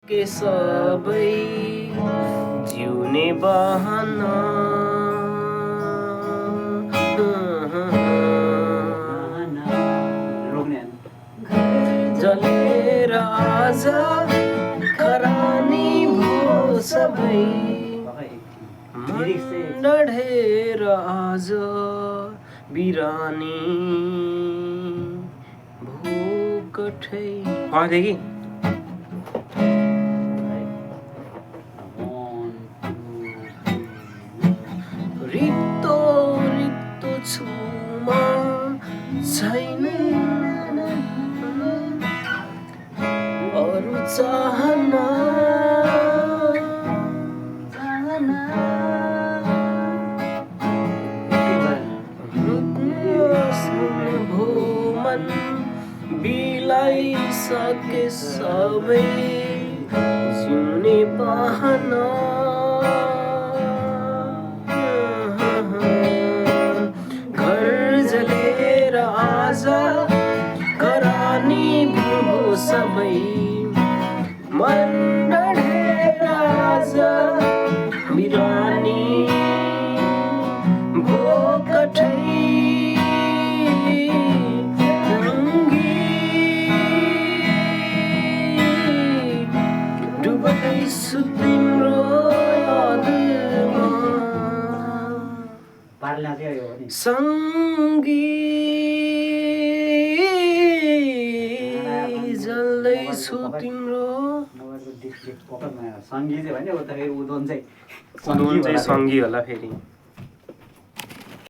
के सबै जिउने बहाना जलेर आज खरानी भो सबै डढेर आज बिरानी भोकठै देखि रित्तो रित्तो छुमा छैन अरू चाहना भो मन बिलाइसके सबै जिउने बहाना आज करानी भो सबै मन डढेर आज बिरानी भोकठै डुबैछु तिम्रो यादमा सँगी जल्दैछु तिम्रो सङ्गी चाहिँ भने उता फेरि उदोन चाहिँ सङ्गी होला फेरि